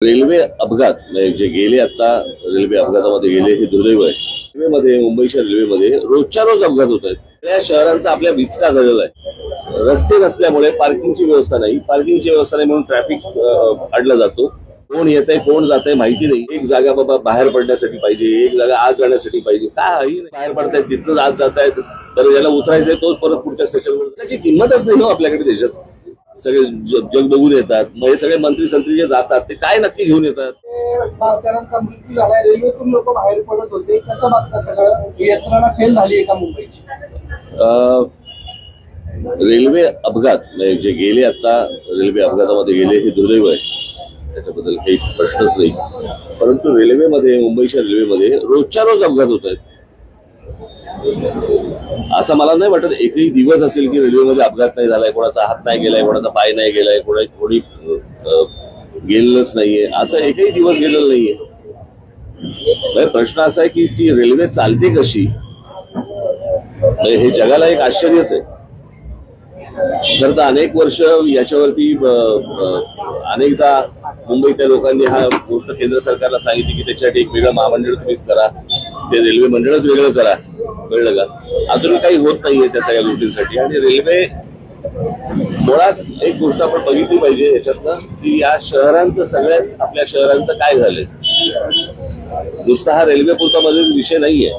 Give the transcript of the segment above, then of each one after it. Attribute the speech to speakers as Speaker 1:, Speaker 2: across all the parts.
Speaker 1: Railway अपघात म्हणजे जे गेले आता रेल्वे अपघातामध्ये गेले हे दुर्दैव आहे. रेल्वेमध्ये मुंबईच्या रेल्वेमध्ये रोजच्या रोज अपघात होत आहेत. त्या शहरांचा आपल्या विचका झालेला आहे. रस्ते नसल्यामुळे पार्किंगची व्यवस्था नाही. पार्किंगची व्यवस्था नाही म्हणून ट्रॅफिक अडला जातो. कोण येत आहे कोण जात आहे माहिती नाही. एक जागा बाबा बाहेर पडण्यासाठी पाहिजे, एक जागा आत जाण्यासाठी पाहिजे. काही बाहेर पडतायत तिथनं आत जात आहेत. तर ज्याला उतरायचंय तोच परत पुढच्या स्टेशनवर. त्याची किंमतच नाही हो आपल्याकडे देशात. सगळे जग बघून येतात. मग हे सगळे मंत्री संत्री जे जातात ते काय नक्की घेऊन येतात.
Speaker 2: भारतीयांचा मृत्यू झाला, रेल्वेतून लोक बाहेर पडत होते. कसं बघता सगळं यंत्रणा फेल झाली का मुंबईची?
Speaker 1: रेल्वे अपघात म्हणजे जे गेले आता रेल्वे अपघातामध्ये गेले हे दुर्दैव आहे. त्याच्याबद्दल काही प्रश्नच नाही. परंतु रेल्वेमध्ये मुंबईच्या रेल्वेमध्ये रोजच्या रोज अपघात होत आहेत. असं मला नाही वाटत एकही दिवस असेल की रेल्वेमध्ये अपघात नाही झालाय, कोणाचा हात नाही गेलाय, कोणाचा पाय नाही गेलाय, कोणी गेलेलंच नाहीये. असं एकही दिवस गेलेला नाहीये. प्रश्न असा आहे की ती रेल्वे चालते कशी, हे जगाला एक आश्चर्यच आहे. खरं तर अनेक वर्ष याच्यावरती अनेकदा मुंबईतल्या लोकांनी हा गोष्ट केंद्र सरकारला सांगितली की त्याच्यासाठी एक वेगळं महामंडळ तुम्ही करा, ते रेल्वे मंडळच वेगळं करा. कळलं का? अजूनही काही होत नाहीये त्या सगळ्या गोष्टींसाठी. आणि रेल्वे मुळात एक गोष्ट आपण बघितली पाहिजे याच्यातनं की या शहरांचं सगळ्याच आपल्या शहरांचं काय झालंय. नुसता हा रेल्वे पुरता मध्ये विषय नाहीये.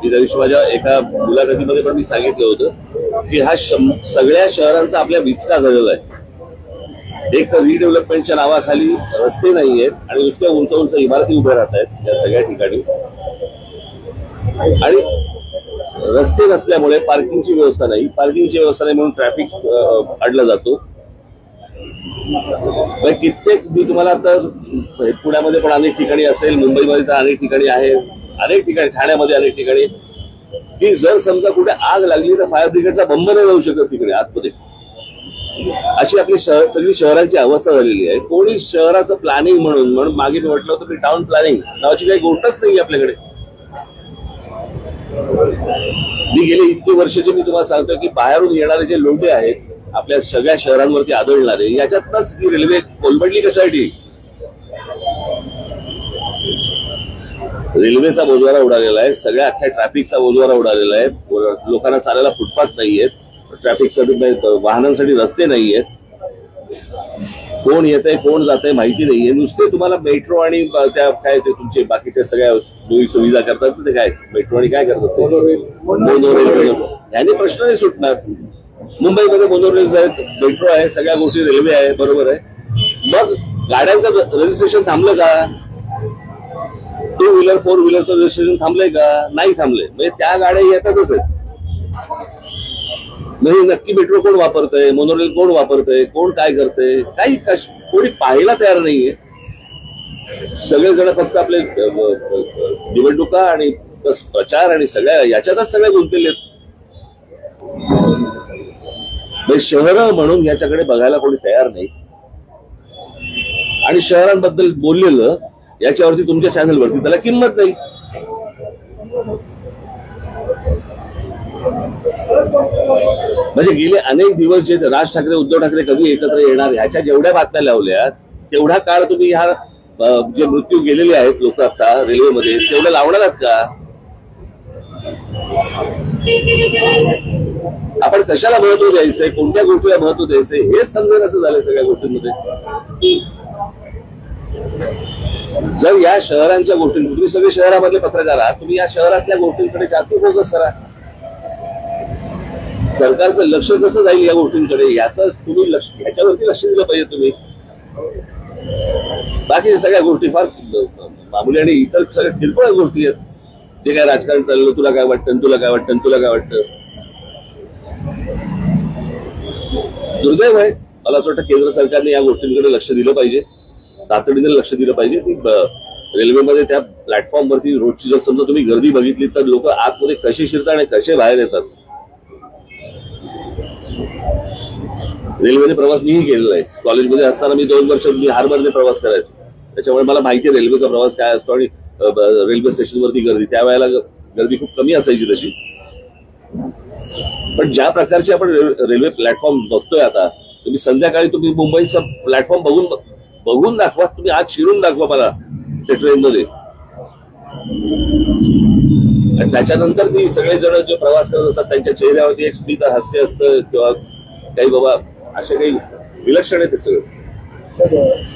Speaker 1: मी त्या दिवशी माझ्या एका मुलाखतीमध्ये पण मी सांगितलं होतं की हा सगळ्या शहरांचा आपल्या विचका झालेला आहे. एक तर रिडेव्हलपमेंटच्या नावाखाली रस्ते नाहीयेत आणि नुसत्या उंच उंच इमारती उभ्या राहत आहेत या सगळ्या ठिकाणी. आणि रस्ते नसल्यामुळे पार्किंगची व्यवस्था नाही. पार्किंगची व्यवस्था नाही म्हणून ट्रॅफिक अडला जातो. कित्येक मी तुम्हाला तर पुण्यामध्ये पण अनेक ठिकाणी असेल, मुंबईमध्ये तर अनेक ठिकाणी आहे, अनेक ठिकाणी ठाण्यामध्ये अनेक ठिकाणी की जर समजा कुठे आग लागली तर फायर ब्रिगेडचा बंब नाही जाऊ शकत तिकडे आतमध्ये. अशी आपली सगळी शहरांची अवस्था झालेली आहे. कोणी शहराचं प्लॅनिंग म्हणून मागे म्हटलं होतं की टाउन प्लॅनिंग नावाची काही गोष्टच नाही आपल्याकडे. मी गेले इतकी वर्षाचे मी तुम्हाला सांगतो की बाहेरून येणारे जे लोंढे आहेत आपल्या सगळ्या शहरांवरती आदळणारे, याच्यातनच ही रेल्वे कोलमडली कशासाठी. रेल्वेचा बोजवारा उडालेला आहे, सगळ्या अख्ख्या ट्रॅफिकचा बोजवारा उडालेला आहे. लोकांना चालायला फुटपाथ नाहीयेत, ट्रॅफिकसाठी वाहनांसाठी रस्ते नाहीयेत. कोण येत आहे कोण जात आहे माहिती नाहीये. नुसते तुम्हाला मेट्रो आणि त्या काय ते तुमचे बाकीच्या सगळ्या सोयी सुविधा करतात ते काय मेट्रो आणि काय करतात ते मोनोरेल. याने प्रश्न नाही सुटणार. मुंबईमध्ये मोनोरेल्स आहेत, मेट्रो आहे, सगळ्या गोष्टी रेल्वे आहे, बरोबर आहे. मग गाड्यांचं रजिस्ट्रेशन थांबलं का? टू व्हीलर फोर व्हीलरचं रजिस्ट्रेशन थांबलंय का? नाही थांबलंय. म्हणजे त्या गाड्या येतातच आहेत. म्हणजे नक्की मेट्रो कोण वापरतंय, मोनोरेल कोण वापरतंय, कोण काय करतंय, काही कोणी पाहायला तयार नाहीये. सगळेजण फक्त आपले निवडणुका आणि प्रचार आणि सगळ्या याच्यातच सगळे गुंतलेले आहेत. शहरं म्हणून याच्याकडे बघायला कोणी तयार नाही. आणि शहरांबद्दल बोललेलं याच्यावरती तुमच्या चॅनलवरती त्याला किंमत नाही. म्हणजे गेले अनेक दिवस जे राज ठाकरे उद्धव ठाकरे कधी एकत्र येणार ह्याच्या जेवढ्या बातम्या लावल्या तेवढा काळ तुम्ही ह्या जे मृत्यू गेलेले आहेत लोक आता रेल्वेमध्ये तेवढं लावणार आहात का? आपण कशाला महत्व द्यायचंय, कोणत्या गोष्टीला महत्व द्यायचंय हेच समजेल असं झालंय सगळ्या गोष्टींमध्ये. जर या शहरांच्या गोष्टी तुम्ही सगळे शहरामधले पत्रकार आहात, तुम्ही या शहरातल्या गोष्टींकडे जास्त फोकस करा. सरकारचं लक्ष कसं जाईल या गोष्टींकडे याचं तुम्ही ह्याच्यावरती लक्ष दिलं पाहिजे तुम्ही. बाकी सगळ्या गोष्टी फार मामूली आणि इतर सगळ्या किरकोळ गोष्टी आहेत. जे काय राजकारण चाललं, तुला काय वाटतं, तुला काय वाटतं, तुला काय वाटतं. दुर्दैव आहे. मला असं वाटतं केंद्र सरकारने या गोष्टींकडे लक्ष दिलं पाहिजे, तातडीने लक्ष दिलं पाहिजे. की रेल्वेमध्ये त्या प्लॅटफॉर्मवरती रोजची जर समजा तुम्ही गर्दी बघितली तर लोक आतमध्ये कसे शिरतात आणि कसे बाहेर येतात. रेल्वेने प्रवास मीही केलेला आहे. कॉलेजमध्ये असताना मी 2 वर्ष बिहारमध्ये प्रवास करायचो, त्याच्यामुळे मला माहिती आहे रेल्वेचा प्रवास काय असतो. आणि रेल्वे स्टेशनवरती गर्दी त्यावेळेला गर्दी खूप कमी असायची तशी. पण ज्या प्रकारचे आपण रेल्वे प्लॅटफॉर्म बघतोय आता, तुम्ही संध्याकाळी तुम्ही मुंबईचा प्लॅटफॉर्म बघून बघून दाखवा, तुम्ही आत शिरून दाखवा मला त्या ट्रेनमध्ये. आणि त्याच्यानंतर ती सगळेजण जे प्रवास करत असतात त्यांच्या चेहऱ्यावरती एक स्मित हास्य असतं किंवा काही बाबा असे काही विलक्षण आहे ते सगळं.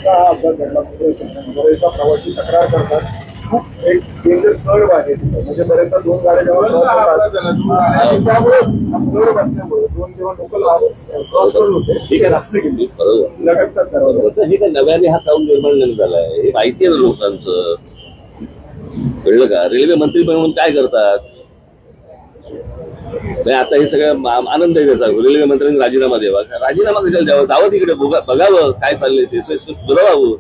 Speaker 3: हा अपघात घडला बरेचदा प्रवासी तक्रार करतात खूप एक डेंजर कर्व आहे तिथं, म्हणजे बरेचदा दोन गाड्या जेव्हा आणि त्यामुळे कर्व असल्यामुळे दोन जेव्हा लोकल क्रॉस करून होते
Speaker 1: ठीक आहे,
Speaker 3: रस्ते गेली
Speaker 1: बरोबर
Speaker 3: लटकतात दरवाजा.
Speaker 1: हे काय नव्याने हा काऊन निर्माण नाही झालाय, हे माहिती आहे ना लोकांचं, कळलं का? रेल्वे मंत्री म्हणून काय करतात आता हे सगळं आनंद आहे त्याचा. रेल्वे मंत्र्यांनी राजीनामा द्यावा, राजीनामा कशाला द्यावा, जावं तिकडे बघावं काय चाललंय ते सुधारावं.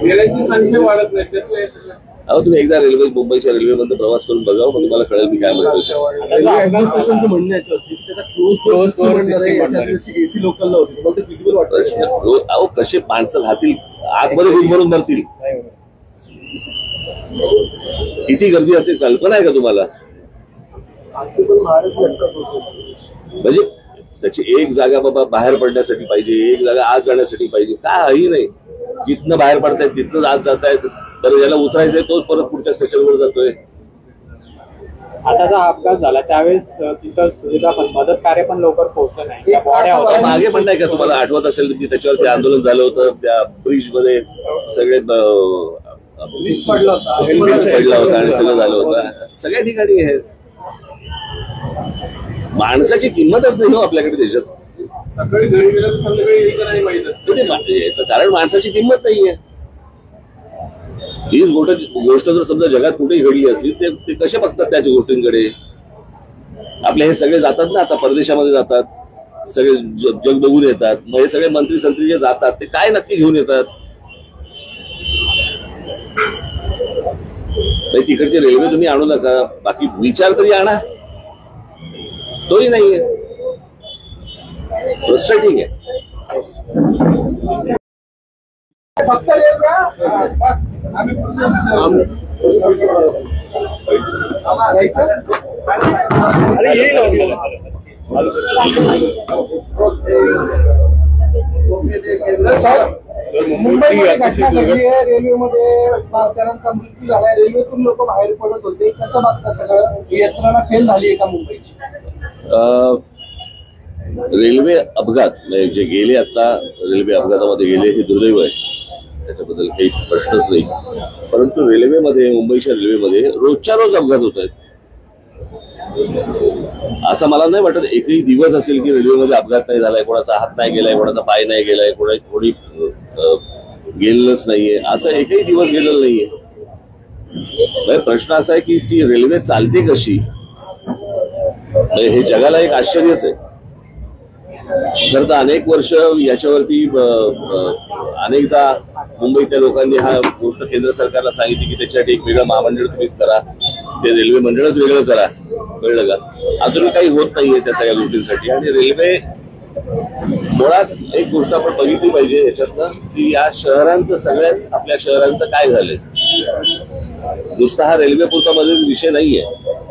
Speaker 2: रेल्वेची संख्या वाढत नाही त्यातलं हे सगळं.
Speaker 1: अहो तुम्ही एकदा मुंबईच्या रेल्वेमध्ये प्रवास करून बघावं, मग तुम्हाला कळेल मी काय म्हणतो.
Speaker 2: ऍडमिनिस्ट्रेशनचं म्हणणं याच्यावरती त्याचा क्लोज एसी लोकलला होती, मग ते फिजिबल वाटतं.
Speaker 1: अहो कसे माणसं राहतील आतमध्ये गुदमरून भरतील, किती गर्दी असेल कल्पना आहे का तुम्हाला? म्हणजे त्याची एक जागा बाबा बाहेर पडण्यासाठी पाहिजे, एक जागा आत जाण्यासाठी पाहिजे, काही नाही. जिथनं बाहेर पडतायत तिथनं आत जातायत, तर ज्याला उतरायचंय तोच परत पुढच्या स्टेशनवर जातोय.
Speaker 4: आता जो अपघात झाला त्यावेळेस तिथं सुविधा पण मदत कार्य पण लवकर पोहोचलं नाही. त्या बॉड्या होत्या
Speaker 1: मागे पण नाही का तुम्हाला आठवत असेल की त्याच्यावरती आंदोलन झालं होतं, त्या ब्रिज मध्ये सगळे
Speaker 2: पडला होता
Speaker 1: पडला होता आणि सगळं झालं होतं. सगळ्या ठिकाणी हे माणसाची किंमतच नाही हो आपल्याकडे देशात.
Speaker 2: सकाळी घरी गेलं तर संध्याकाळी येईल का नाही माहित असतं.
Speaker 1: याचं कारण माणसाची किंमत नाहीये. हीच गोष्ट जर समजा जगात कुठेही घडली असली ते कसे बघतात त्याच्या गोष्टींकडे. आपले हे सगळे जातात ना आता परदेशामध्ये जातात, सगळे जग बघून येतात. मग हे सगळे मंत्री संत्री जे जातात ते काय नक्की घेऊन येतात? तिकडची रेल्वे तुम्ही आणू नका, बाकी विचार तरी आणा, तोही नाहीये. फ्रस्ट्रेटिंग आहे.
Speaker 2: फक्त आम्ही मुंबईमध्ये घटना घडली आहे, रेल्वेमध्ये भारतीयांचा मृत्यू झालाय, रेल्वेतून लोक बाहेर पडत होते. कसं बघता सगळं? यंत्रणा फेल झाली आहे का मुंबईची?
Speaker 1: रेल्वे अपघात जे गेले आता रेल्वे अपघातामध्ये गेले हे दुर्दैव आहे, त्याच्याबद्दल काही प्रश्नच नाही. परंतु रेल्वेमध्ये मुंबईच्या रेल्वेमध्ये रोजच्या रोज अपघात होत आहेत. असं मला नाही वाटत एकही दिवस असेल की रेल्वेमध्ये अपघात नाही झालाय, कोणाचा हात नाही गेलाय, कोणाचा पाय नाही गेलाय, कोणी गेलेलंच नाहीये, असं एकही दिवस गेलेला नाहीये. प्रश्न असा आहे की ती रेल्वे चालते कशी, हे जगाला एक आश्चर्यच आहे. खरं तर अनेक वर्ष याच्यावरती अनेकदा मुंबईतल्या लोकांनी हा गोष्ट केंद्र सरकारला सांगितली की त्याच्यासाठी एक वेगळं महामंडळ तुम्ही करा, ते रेल्वे मंडळच वेगळं करा, कळलं का? अजूनही काही होत नाहीये त्या सगळ्या गोष्टींसाठी. आणि रेल्वे मुळात एक गोष्ट आपण बघितली पाहिजे याच्यातनं की या शहरांचं सगळ्याच आपल्या शहरांचं काय झालंय. नुसता हा रेल्वे पुरता मध्ये विषय नाहीये.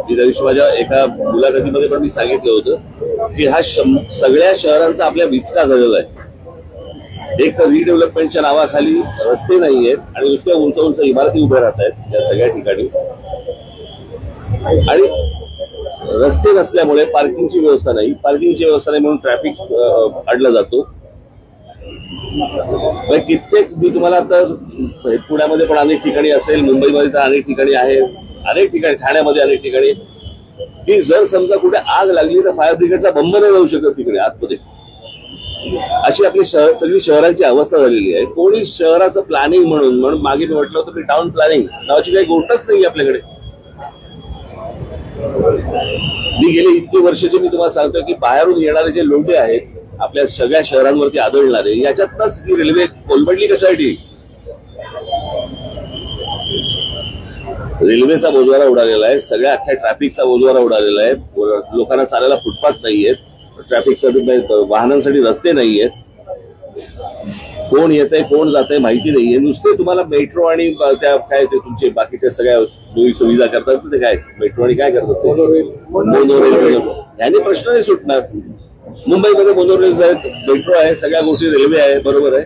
Speaker 1: मी त्या दिवशी माझ्या एका मुलाखतीमध्ये पण मी सांगितलं होतं की हा सगळ्या शहरांचा आपल्या विचका झालेला आहे. एक तर रिडेव्हलपमेंटच्या नावाखाली रस्ते नाहीयेत आणि नुसत्या उंच उंच इमारती उभ्या राहत आहेत या सगळ्या ठिकाणी. आणि रस्ते नसल्यामुळे पार्किंगची व्यवस्था नाही, पार्किंगची व्यवस्था नाही म्हणून ट्रॅफिक अडला जातो. कित्येक मी तुम्हाला आता पुण्यामध्ये पण अनेक ठिकाणी असेल, मुंबईमध्ये तर अनेक ठिकाणी आहे, अनेक ठिकाणी ठाण्यामध्ये अनेक ठिकाणी की जर समजा कुठे आग लागली तर फायर ब्रिगेडचा बंब नाही जाऊ शकत तिकडे आतमध्ये. अशी आपली सगळी शहरांची अवस्था झालेली आहे. कोणी शहराचं प्लॅनिंग म्हणून मागे मी म्हटलं होतं की टाउन प्लॅनिंग नावाची काही गोष्टच नाही आपल्याकडे. मी गेले इतकी वर्षाचे मी तुम्हाला सांगतोय की बाहेरून येणारे जे लोंढे आहेत आपल्या सगळ्या शहरांवरती आदळणारे, याच्यातनच ही रेल्वे कोलमडली कशासाठी? रेल्वेचा बोजवारा उडालेला आहे, सगळ्या अख्ख्या ट्रॅफिकचा बोजवारा उडालेला आहे. लोकांना चालायला फुटपाथ नाहीयेत, ट्रॅफिकसाठी वाहनांसाठी रस्ते नाहीयेत, कोण येतंय कोण जातंय माहिती नाहीये. नुसते तुम्हाला मेट्रो आणि त्या काय ते तुमचे बाकीच्या सगळ्या सोयी सुविधा करतात ते काय मेट्रो आणि काय करतात ते मोनो रेल्वे, याने प्रश्न नाही सुटणार. मुंबईमध्ये मोनोरेल्स आहेत, मेट्रो आहे, सगळ्या गोष्टी, रेल्वे आहे, बरोबर आहे.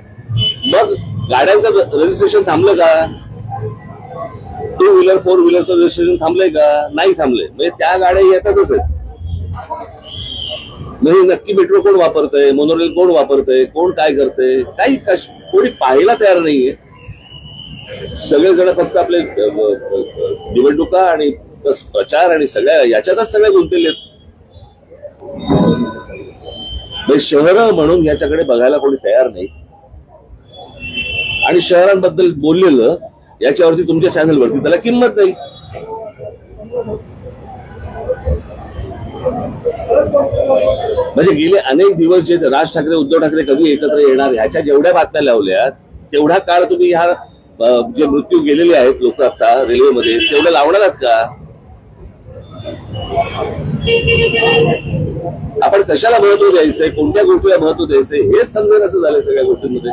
Speaker 1: मग गाड्यांचं रजिस्ट्रेशन थांबलं का? 2 व्हीलर 4 व्हीलरचं रजिस्ट्रेशन थांबलंय का? नाही थांबलंय. म्हणजे त्या गाड्या येतातच आहेत. म्हणजे नक्की मेट्रो कोण वापरतंय, मोनोरेल कोण वापरतंय, कोण काय करतंय, काही कोणी पाहायला तयार नाहीये. सगळेजण फक्त आपले निवडणुका आणि प्रचार आणि सगळ्या याच्यातच सगळे गुंतलेले आहेत. शहरं म्हणून याच्याकडे बघायला कोणी तयार नाही. आणि शहरांबद्दल बोललेलं याच्यावरती तुमच्या चॅनलवरती त्याला किंमत नाही. म्हणजे गेले अनेक दिवस जे राज ठाकरे उद्धव ठाकरे कधी एकत्र येणार ह्याच्या जेवढ्या बातम्या लावल्या तेवढा काळ तुम्ही ह्या जे मृत्यू गेलेले आहेत लोक आता रेल्वेमध्ये तेवढं लावणार आहात का? आपण कशाला महत्व द्यायचंय, कोणत्या गोष्टीला महत्व द्यायचंय हेच समजेल असं झालंय सगळ्या गोष्टींमध्ये.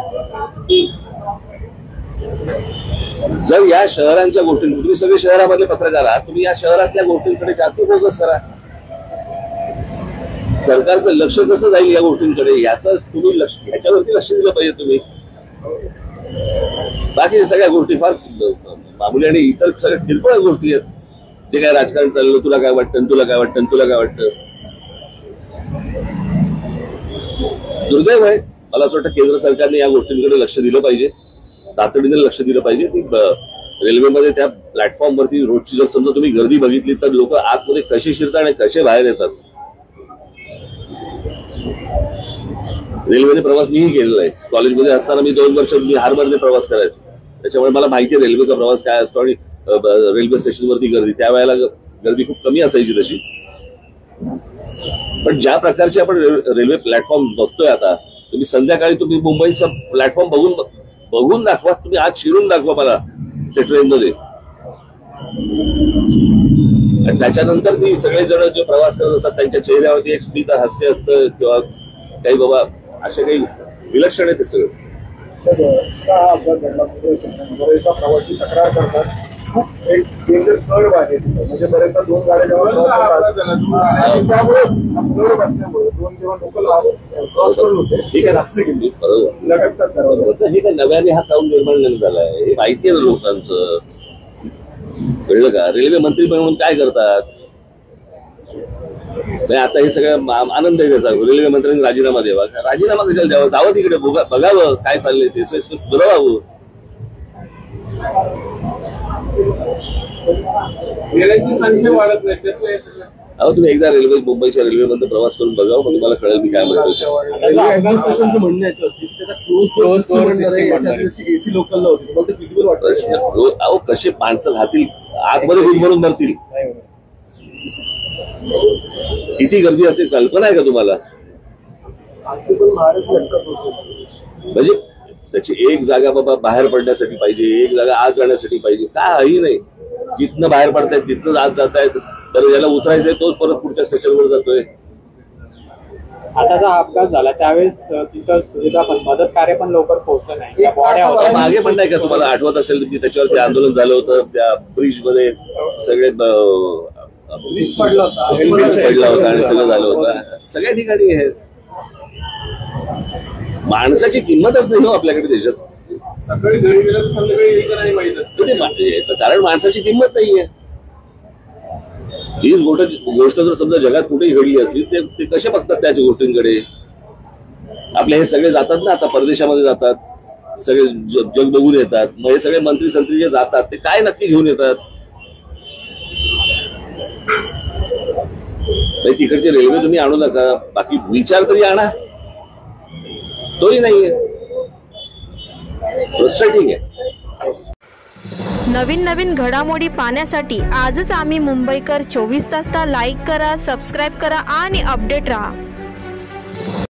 Speaker 1: जर या शहरांच्या गोष्टी, तुम्ही सगळे शहरामधले पत्रकार आहात, तुम्ही या शहरातल्या गोष्टींकडे जास्त फोकस करा. सरकारचं लक्ष कसं जाईल या गोष्टींकडे याचं तुम्ही ह्याच्यावरती लक्ष दिलं पाहिजे तुम्ही. बाकी सगळ्या गोष्टी फार मामूली आणि इतर सगळ्या किरकोळ गोष्टी आहेत. जे काय राजकारण चाललं, तुला काय वाटतं, तुला काय वाटतं, तुला काय वाटतं. दुर्दैव आहे. मला असं वाटतं केंद्र सरकारने या गोष्टींकडे लक्ष दिलं पाहिजे, तातडीने लक्ष दिलं पाहिजे. ती रेल्वेमध्ये त्या प्लॅटफॉर्मवरती रोजची जर समजा तुम्ही गर्दी बघितली तर लोक आतमध्ये कसे शिरतात आणि कसे बाहेर येतात. रेल्वेने प्रवास मीही केलेला आहे. कॉलेजमध्ये असताना मी 2 वर्ष बिहारमध्ये प्रवास करायचो, त्याच्यामुळे मला माहिती आहे रेल्वेचा प्रवास काय असतो. आणि रेल्वे स्टेशनवरती गर्दी त्यावेळेला गर्दी खूप कमी असायची तशी. पण ज्या प्रकारचे आपण रेल्वे प्लॅटफॉर्म बघतोय आता, तुम्ही संध्याकाळी तुम्ही मुंबईचा प्लॅटफॉर्म बघून दाखवा, तुम्ही आज शिरून दाखवा मला त्या ट्रेनमध्ये. आणि त्याच्यानंतर ती सगळेजण जे प्रवास करत असतात त्यांच्या चेहऱ्यावरती एक स्मित हास्य असतं किंवा काही बाबा असे काही विलक्षण आहे ते सगळं.
Speaker 3: हा अपघात घडला बरेचदा प्रवासी तक्रार करतात. खूप एक डेंजर कर्व आहे तिथं, म्हणजे बरेचदा 2 गाड्या जेव्हा आणि त्यामुळे दर बसल्यामुळे 2 जेव्हा लोकल क्रॉस करत होते
Speaker 1: ठीक आहे,
Speaker 3: रस्ते गेली लटकतात दरवाजा.
Speaker 1: हे काय नव्याने हा काऊन निर्माण नाही झालाय हे माहिती आहे ना लोकांचं. कळलं का? रेल्वे मंत्री म्हणून काय करतात आता हे सगळं आनंद आहे त्याचा. रेल्वे मंत्र्यांनी राजीनामा द्यावा. राजीनामा कशाला द्यावा? जावं तिकडे बघावं काय चाललंय ते, सुधारावं.
Speaker 2: रेल्वेची संख्या वाढत नाही.
Speaker 1: अहो तुम्ही एकदा मुंबईच्या रेल्वेमध्ये प्रवास करून बघावं, मग तुम्हाला कळेल मी काय म्हणतो.
Speaker 2: ऍडमिनिस्ट्रेशनचं म्हणणं याच्यावरती एसी लोकलला होती फिजिबल वाटतं.
Speaker 1: अहो कसे माणसं राहतील आतमध्ये गुदमरून भरतील. किती गर्दी असेल कल्पना आहे का तुम्हाला? म्हणजे त्याची एक जागा बाबा बाहेर पडण्यासाठी पाहिजे, एक जागा आत जाण्यासाठी पाहिजे. काही नाही, जिथनं बाहेर पडतायत तिथनंच आत जातायत. तर ज्याला उतरायचंय तोच परत पुढच्या स्टेशनवर जातोय.
Speaker 4: आता जो अपघात झाला त्यावेळेस तिथं सुविधा पण मदत कार्य पण लवकर पोहोचलं नाही.
Speaker 1: मागे पण नाही का तुम्हाला आठवत असेल की त्याच्यावरती आंदोलन झालं होतं, त्या ब्रिज मध्ये सगळे पडला होता आणि सगळं झालं होतं. सगळ्या ठिकाणी आहे. माणसाची किंमतच नाही हो आपल्याकडे देशात.
Speaker 2: सकाळी घरी गेलं तर संध्याकाळी येईल का नाही माहित असतं.
Speaker 1: याचं कारण माणसाची किंमत नाहीये. हीच गोष्ट जर समजा जगात कुठेही घडली असली ते कसे बघतात त्याच्या गोष्टींकडे. आपले हे सगळे जातात ना आता परदेशामध्ये जातात, सगळे जग बघून येतात. मग हे सगळे मंत्री संत्री जे जातात ते काय नक्की घेऊन येतात? तिकडची रेल्वे तुम्ही आणू नका, बाकी विचार तरी आणा, तोही नाहीये. फ्रस्ट्रेटिंग आहे.
Speaker 5: नवीन घडामोडी पाहण्यासाठी आजच आम्ही मुंबईकर 24 तासला लाईक करा, सबस्क्राईब करा आणि अपडेट रहा.